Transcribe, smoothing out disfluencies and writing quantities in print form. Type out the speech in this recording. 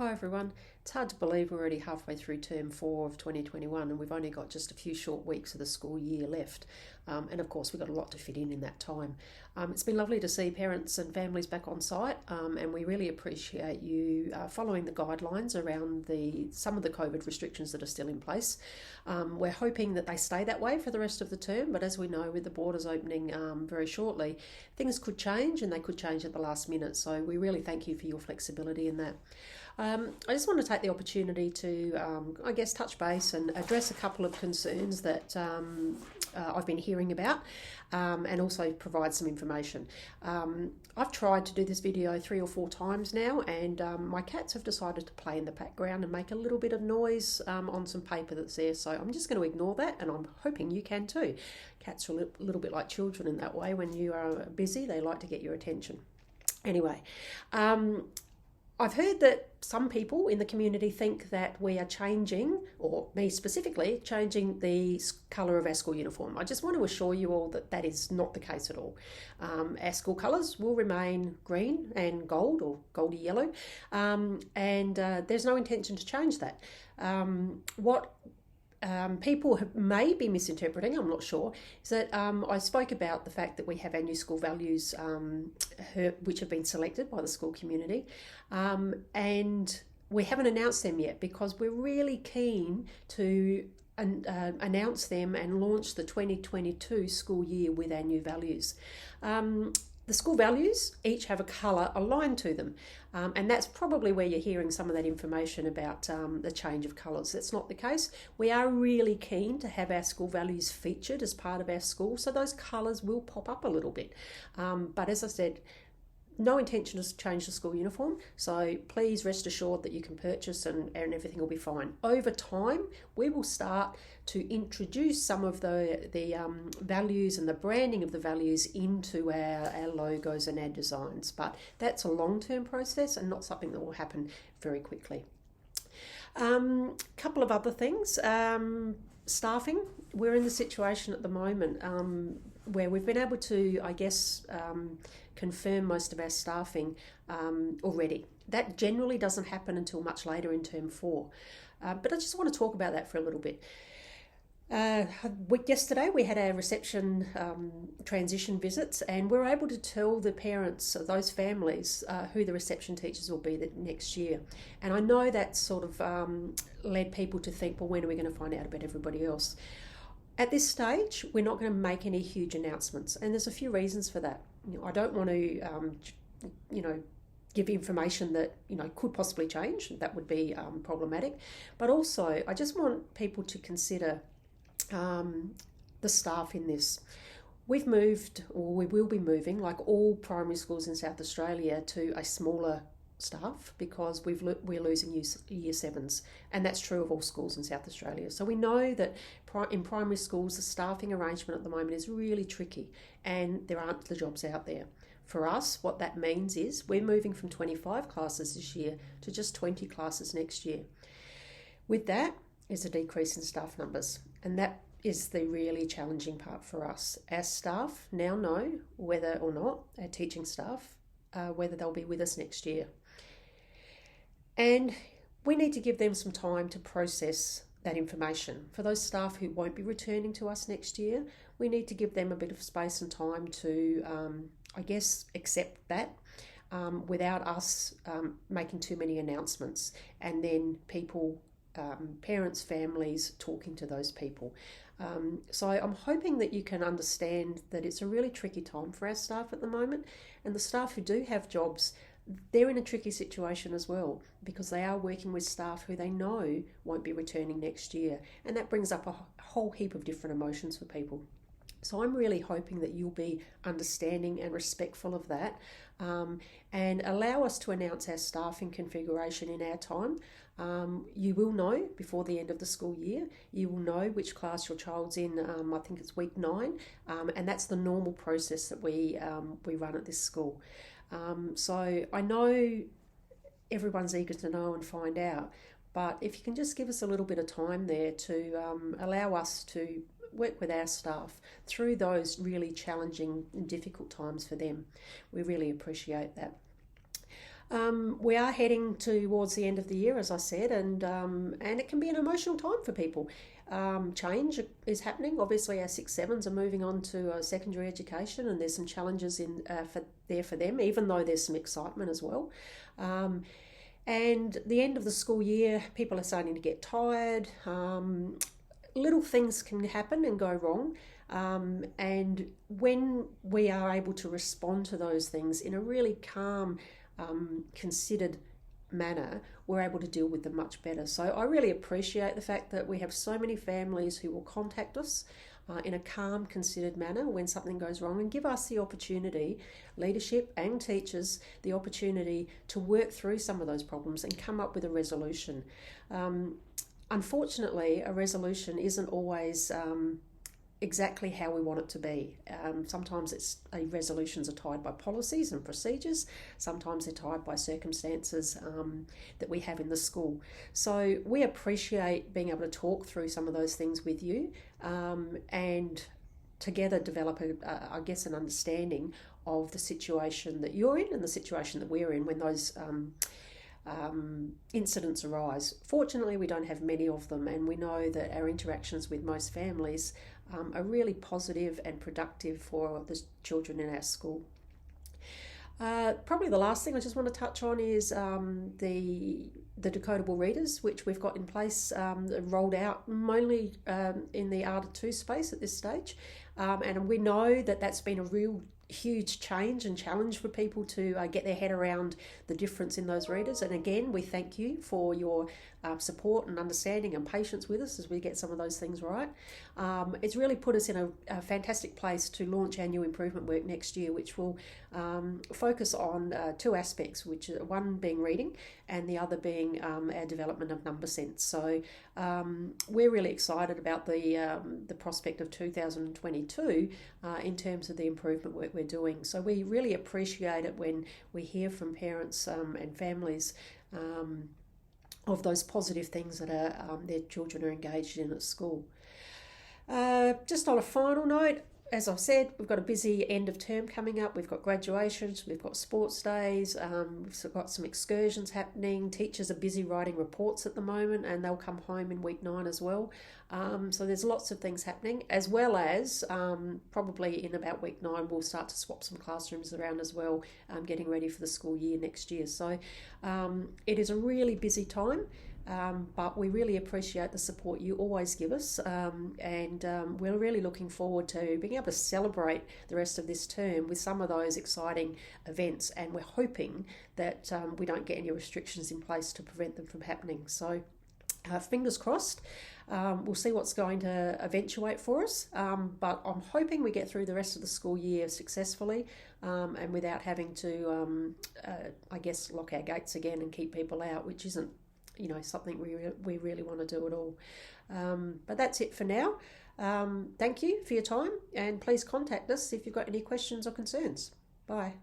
Hi everyone. It's hard to believe we're already halfway through term 4 of 2021 and we've only got just a few short weeks of the school year left. And of course, we've got a lot to fit in that time. It's been lovely to see parents and families back on site, and we really appreciate you following the guidelines around some of the COVID restrictions that are still in place. We're hoping that they stay that way for the rest of the term, but as we know, with the borders opening very shortly, things could change and they could change at the last minute. So we really thank you for your flexibility in that. I just want to take the opportunity to, touch base and address a couple of concerns that I've been hearing about, and also provide some information. I've tried to do this video 3 or 4 times now, and my cats have decided to play in the background and make a little bit of noise on some paper that's there. So I'm just going to ignore that, and I'm hoping you can too. Cats are a little bit like children in that way. When you are busy, they like to get your attention. Anyway, I've heard that some people in the community think that we are changing, or me specifically, changing the colour of our school uniform. I just want to assure you all that that is not the case at all. Our school colours will remain green and gold, or goldy yellow, and there's no intention to change that. What people may be misinterpreting, I'm not sure, is that I spoke about the fact that we have our new school values which have been selected by the school community, and we haven't announced them yet because we're really keen to announce them and launch the 2022 school year with our new values. The school values each have a colour aligned to them, and that's probably where you're hearing some of that information about the change of colours. That's not the case. We are really keen to have our school values featured as part of our school, so those colours will pop up a little bit. But as I said, no intention to change the school uniform, so please rest assured that you can purchase and everything will be fine. Over time, we will start to introduce some of the values and the branding of the values into our logos and our designs, but that's a long-term process and not something that will happen very quickly. Couple of other things. Staffing. We're in the situation at the moment where we've been able to, confirm most of our staffing already. That generally doesn't happen until much later in term 4. But I just want to talk about that for a little bit. Yesterday we had our reception transition visits, and we were able to tell the parents of those families who the reception teachers will be the next year. And I know that sort of led people to think, well, when are we going to find out about everybody else? At this stage, we're not going to make any huge announcements, and there's a few reasons for that. I don't want to, give information that could possibly change. That would be problematic. But also, I just want people to consider the staff in this. We've moved, or we will be moving, like all primary schools in South Australia, to a smaller staff because we're losing year 7s, and that's true of all schools in South Australia. So we know that in primary schools the staffing arrangement at the moment is really tricky, and there aren't the jobs out there. For us, what that means is we're moving from 25 classes this year to just 20 classes next year. With that is a decrease in staff numbers, and that is the really challenging part for us. Our staff now know whether or not, our teaching staff, whether they'll be with us next year. And we need to give them some time to process that information. For those staff who won't be returning to us next year, we need to give them a bit of space and time to, accept that without us making too many announcements, and then people, parents, families talking to those people. So I'm hoping that you can understand that it's a really tricky time for our staff at the moment, and the staff who do have jobs, they're in a tricky situation as well because they are working with staff who they know won't be returning next year, and that brings up a whole heap of different emotions for people. So I'm really hoping that you'll be understanding and respectful of that, and allow us to announce our staffing configuration in our time. You will know before the end of the school year. You will know which class your child's in. I think it's week 9, and that's the normal process that we run at this school. So I know everyone's eager to know and find out, but if you can just give us a little bit of time there to allow us to work with our staff through those really challenging and difficult times for them, we really appreciate that. We are heading towards the end of the year, as I said, and it can be an emotional time for people. Change is happening. Obviously, our 6-7s are moving on to secondary education, and there's some challenges for them, even though there's some excitement as well. And the end of the school year, people are starting to get tired. Little things can happen and go wrong. And when we are able to respond to those things in a really calm, considered manner, we're able to deal with them much better. So I really appreciate the fact that we have so many families who will contact us in a calm, considered manner when something goes wrong, and give us the opportunity, leadership and teachers, the opportunity to work through some of those problems and come up with a resolution. Unfortunately, a resolution isn't always exactly how we want it to be. Sometimes resolutions are tied by policies and procedures. Sometimes they're tied by circumstances that we have in the school. So we appreciate being able to talk through some of those things with you, and together develop an understanding of the situation that you're in and the situation that we're in when those incidents arise. Fortunately, we don't have many of them, and we know that our interactions with most families are really positive and productive for the children in our school. Probably the last thing I just want to touch on is the decodable readers, which we've got in place, rolled out mainly in the ARTA2 space at this stage. And we know that that's been a real huge change and challenge for people to get their head around the difference in those readers. And again, we thank you for your support and understanding and patience with us as we get some of those things right. It's really put us in a fantastic place to launch our new improvement work next year, which will focus on two aspects, which are one being reading and the other being our development of number sense. So we're really excited about the prospect of 2022 in terms of the improvement work we're doing. So we really appreciate it when we hear from parents and families of those positive things that their children are engaged in at school. Just on a final note, as I've said, we've got a busy end of term coming up. We've got graduations, we've got sports days, we've got some excursions happening. Teachers are busy writing reports at the moment, and they'll come home in week 9 as well. So there's lots of things happening, as well as probably in about week 9 we'll start to swap some classrooms around as well, getting ready for the school year next year. So it is a really busy time. But we really appreciate the support you always give us, and we're really looking forward to being able to celebrate the rest of this term with some of those exciting events, and we're hoping that we don't get any restrictions in place to prevent them from happening. So fingers crossed. We'll see what's going to eventuate for us, but I'm hoping we get through the rest of the school year successfully and without having to, lock our gates again and keep people out, which isn't something we really want to do at all. But that's it for now. Thank you for your time, and please contact us if you've got any questions or concerns. Bye.